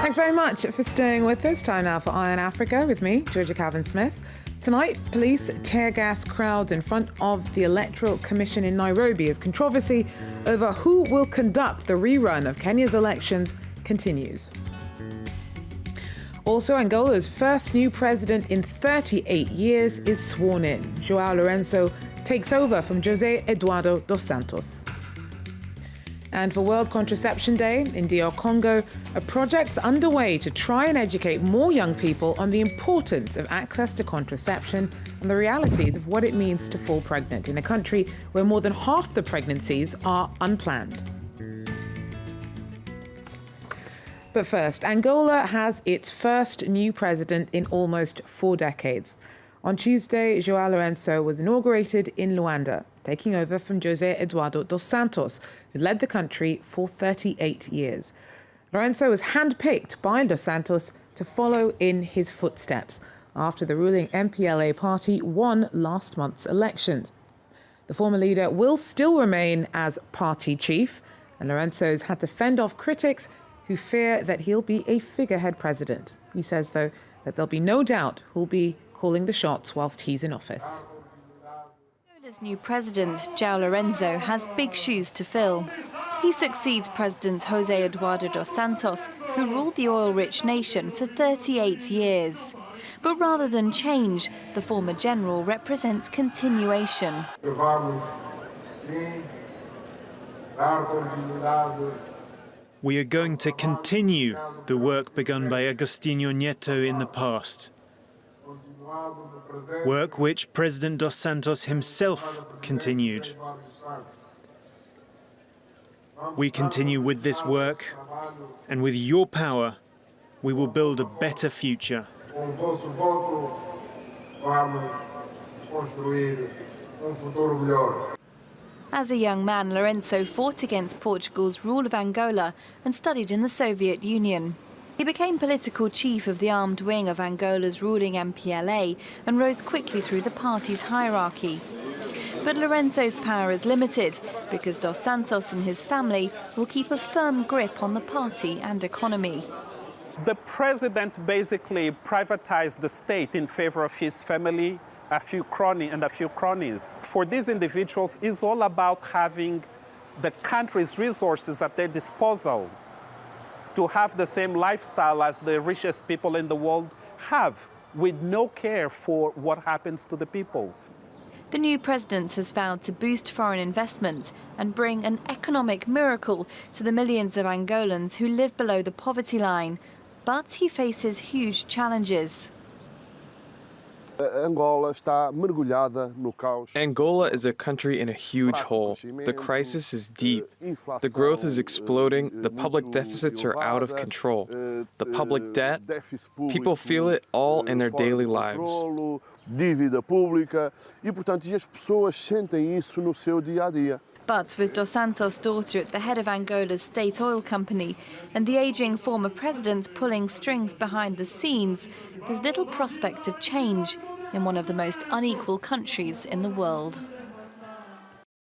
Thanks very much for staying with us. Time now for Eye on Africa with me, Georgia Calvin-Smith. Tonight, police tear gas crowds in front of the Electoral Commission in Nairobi as controversy over who will conduct the rerun of Kenya's elections continues. Also, Angola's first new president in 38 years is sworn in. João Lourenço takes over from José Eduardo dos Santos. And for World Contraception Day in DR Congo, a project's underway to try and educate more young people on the importance of access to contraception and the realities of what it means to fall pregnant in a country where more than half the pregnancies are unplanned. But first, Angola has its first new president in almost 4 decades. On Tuesday, João Lourenço was inaugurated in Luanda, taking over from José Eduardo dos Santos, who led the country for 38 years. Lourenço was handpicked by dos Santos to follow in his footsteps after the ruling MPLA party won last month's elections. The former leader will still remain as party chief, and Lourenço's had to fend off critics who fear that he'll be a figurehead president. He says, though, that there'll be no doubt who'll be calling the shots whilst he's in office. Angola's new president, João Lourenço, has big shoes to fill. He succeeds President José Eduardo dos Santos, who ruled the oil-rich nation for 38 years. But rather than change, the former general represents continuation. We are going to continue the work begun by Agostinho Neto in the past. Work which President dos Santos himself continued. We continue with this work, and with your power, we will build a better future. As a young man, Lourenço fought against Portugal's rule of Angola and studied in the Soviet Union. He became political chief of the armed wing of Angola's ruling MPLA and rose quickly through the party's hierarchy. But Lourenço's power is limited because dos Santos and his family will keep a firm grip on the party and economy. The president basically privatized the state in favor of his family, a few cronies. For these individuals, it's all about having the country's resources at their disposal, to have the same lifestyle as the richest people in the world have, with no care for what happens to the people. The new president has vowed to boost foreign investment and bring an economic miracle to the millions of Angolans who live below the poverty line. But he faces huge challenges. Angola is a country in a huge hole. The crisis is deep. The growth is exploding. The public deficits are out of control. The public debt, people feel it all in their daily lives. But with dos Santos' daughter at the head of Angola's state oil company and the ageing former president pulling strings behind the scenes, there's little prospect of change in one of the most unequal countries in the world.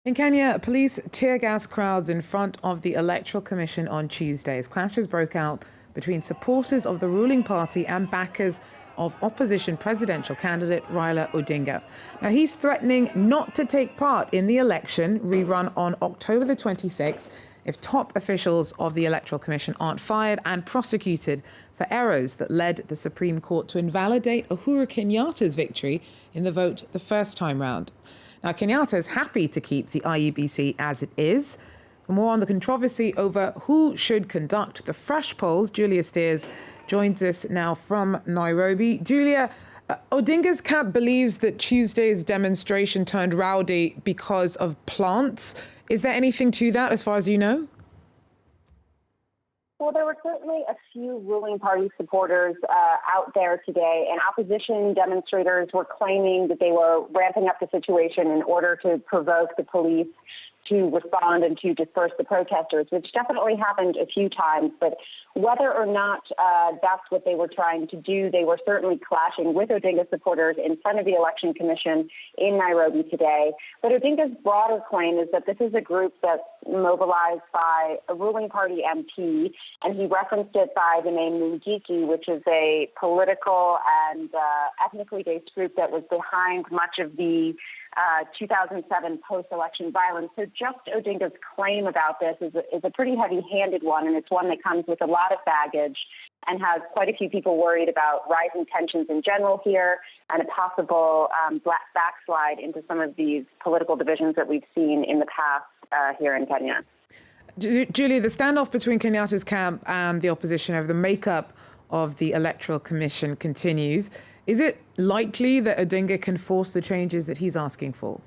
In Kenya, police tear gas crowds in front of the Electoral Commission on Tuesday as clashes broke out between supporters of the ruling party and backers of opposition presidential candidate Raila Odinga. Now, he's threatening not to take part in the election rerun on October the 26th if top officials of the Electoral Commission aren't fired and prosecuted for errors that led the Supreme Court to invalidate Uhuru Kenyatta's victory in the vote the first time round. Now, Kenyatta is happy to keep the IEBC as it is. For more on the controversy over who should conduct the fresh polls, Julia Steers joins us now from Nairobi. Julia, Odinga's camp believes that Tuesday's demonstration turned rowdy because of plants. Is there anything to that as far as you know? Well, there were certainly a few ruling party supporters out there today, and opposition demonstrators were claiming that they were ramping up the situation in order to provoke the police to respond and to disperse the protesters, which definitely happened a few times. But whether or not that's what they were trying to do, they were certainly clashing with Odinga supporters in front of the Election Commission in Nairobi today. But Odinga's broader claim is that this is a group that's mobilized by a ruling party MP, and he referenced it by the name Mungiki, which is a political and ethnically based group that was behind much of the 2007 post-election violence. So just Odinga's claim about this is a pretty heavy-handed one, and it's one that comes with a lot of baggage and has quite a few people worried about rising tensions in general here and a possible backslide into some of these political divisions that we've seen in the past here in Kenya. Julia, the standoff between Kenyatta's camp and the opposition over the makeup of the Electoral Commission continues. Is it likely that Odinga can force the changes that he's asking for?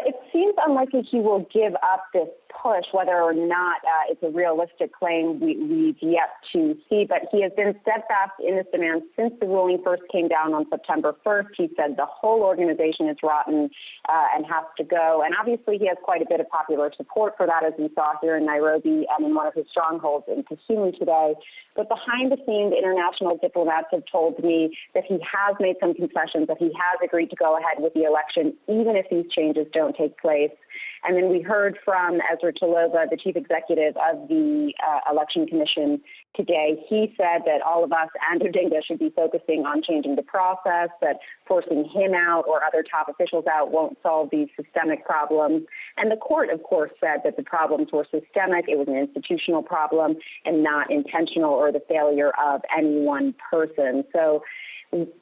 It seems unlikely he will give up this push. Whether or not it's a realistic claim, we've yet to see. But he has been steadfast in this demand since the ruling first came down on September 1st. He said the whole organization is rotten and has to go. And obviously he has quite a bit of popular support for that, as we saw here in Nairobi and in one of his strongholds in Kisumu today. But behind the scenes, international diplomats have told me that he has made some concessions, that he has agreed to go ahead with the election, even if these changes don't take place. And then we heard from Ezra Chiloba, the chief executive of the Election Commission today. He said that all of us and Odinga should be focusing on changing the process, that forcing him out or other top officials out won't solve these systemic problems. And the court, of course, said that the problems were systemic. It was an institutional problem and not intentional or the failure of any one person. So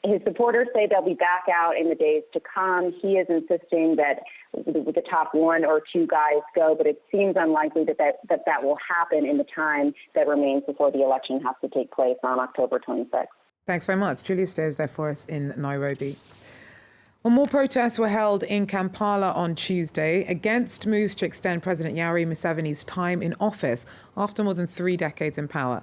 his supporters say they'll be back out in the days to come. He is insisting that the top one or two guys go, but it seems unlikely that will happen in the time that remains before the election has to take place on October 26th. Thanks very much. Julia stays there for us in Nairobi. Well, more protests were held in Kampala on Tuesday against moves to extend President Yoweri Museveni's time in office after more than 3 decades in power.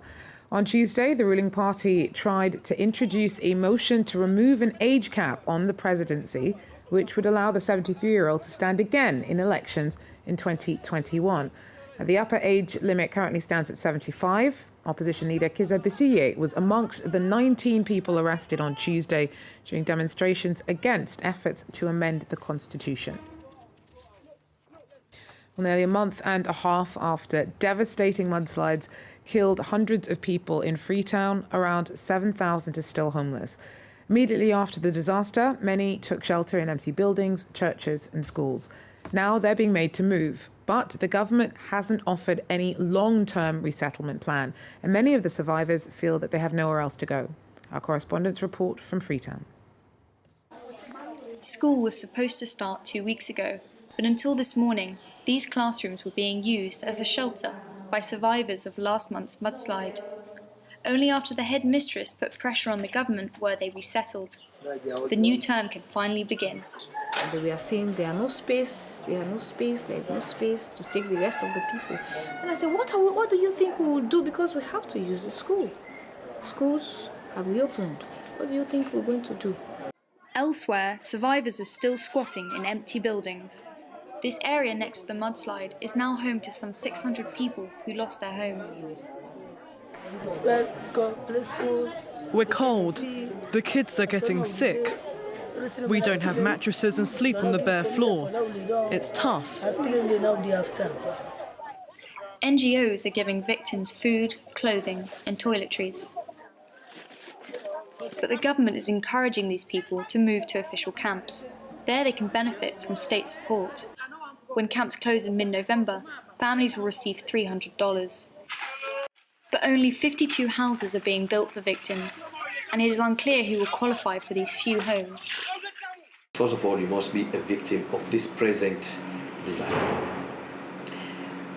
On Tuesday, the ruling party tried to introduce a motion to remove an age cap on the presidency, which would allow the 73-year-old to stand again in elections in 2021. Now, the upper age limit currently stands at 75. Opposition leader Kizza Besigye was amongst the 19 people arrested on Tuesday during demonstrations against efforts to amend the constitution. Well, nearly a month and a half after devastating mudslides killed hundreds of people in Freetown, around 7,000 are still homeless. Immediately after the disaster, many took shelter in empty buildings, churches and schools. Now they're being made to move, but the government hasn't offered any long-term resettlement plan, and many of the survivors feel that they have nowhere else to go. Our correspondents report from Freetown. School was supposed to start 2 weeks ago, but until this morning, these classrooms were being used as a shelter by survivors of last month's mudslide. Only after the headmistress put pressure on the government were they resettled. The new term can finally begin. And we are saying there is no space to take the rest of the people. And I said, what do you think we will do? Because we have to use the school. Schools have reopened. What do you think we're going to do? Elsewhere, survivors are still squatting in empty buildings. This area next to the mudslide is now home to some 600 people who lost their homes. We're cold. The kids are getting sick. We don't have mattresses and sleep on the bare floor. It's tough. NGOs are giving victims food, clothing and toiletries. But the government is encouraging these people to move to official camps. There they can benefit from state support. When camps close in mid-November, families will receive $300. But only 52 houses are being built for victims, and it is unclear who will qualify for these few homes. First of all, you must be a victim of this present disaster.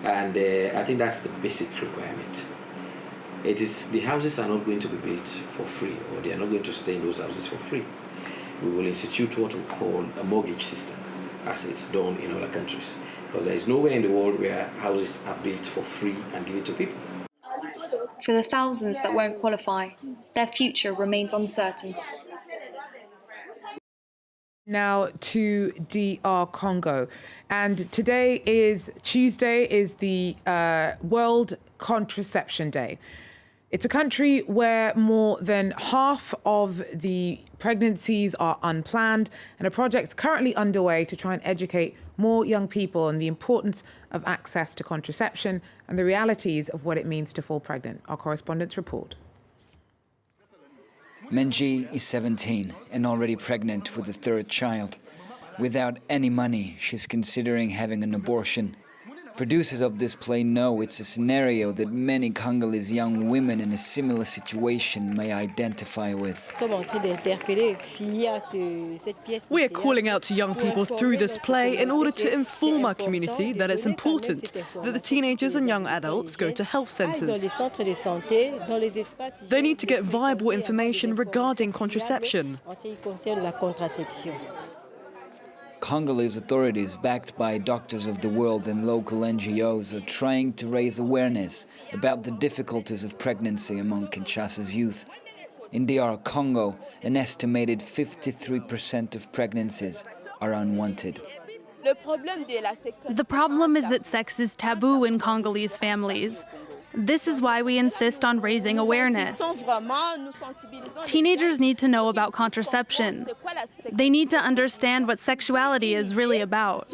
And I think that's the basic requirement. The houses are not going to be built for free, or they are not going to stay in those houses for free. We will institute what we call a mortgage system, as it's done in other countries. Because there is nowhere in the world where houses are built for free and given to people. For the thousands that won't qualify, their future remains uncertain. Now to DR Congo. And today is Tuesday, is the World Contraception Day. It's a country where more than half of the pregnancies are unplanned, and a project's currently underway to try and educate more young people on the importance of access to contraception and the realities of what it means to fall pregnant. Our correspondents report. Menji is 17 and already pregnant with a third child. Without any money, she's considering having an abortion. Producers of this play know it's a scenario that many Congolese young women in a similar situation may identify with. We are calling out to young people through this play in order to inform our community that it's important that the teenagers and young adults go to health centres. They need to get viable information regarding contraception. Congolese authorities, backed by Doctors of the World and local NGOs, are trying to raise awareness about the difficulties of pregnancy among Kinshasa's youth. In DR Congo, an estimated 53% of pregnancies are unwanted. The problem is that sex is taboo in Congolese families. This is why we insist on raising awareness. Teenagers need to know about contraception. They need to understand what sexuality is really about.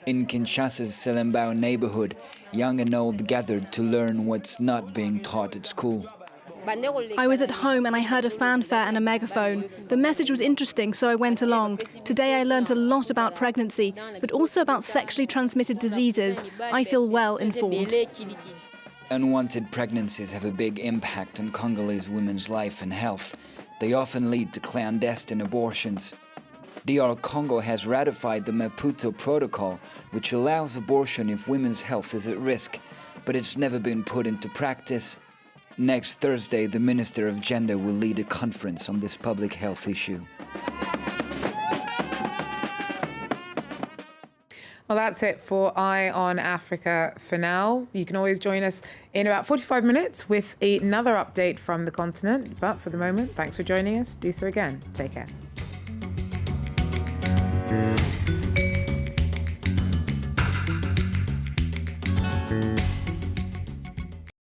In Kinshasa's Selembao neighborhood, young and old gathered to learn what's not being taught at school. I was at home and I heard a fanfare and a megaphone. The message was interesting, so I went along. Today I learned a lot about pregnancy, but also about sexually transmitted diseases. I feel well informed. Unwanted pregnancies have a big impact on Congolese women's life and health. They often lead to clandestine abortions. DR Congo has ratified the Maputo Protocol, which allows abortion if women's health is at risk, but it's never been put into practice. Next Thursday, the Minister of Gender will lead a conference on this public health issue. Well, that's it for Eye on Africa for now. You can always join us in about 45 minutes with another update from the continent. But for the moment, thanks for joining us. Do so again. Take care.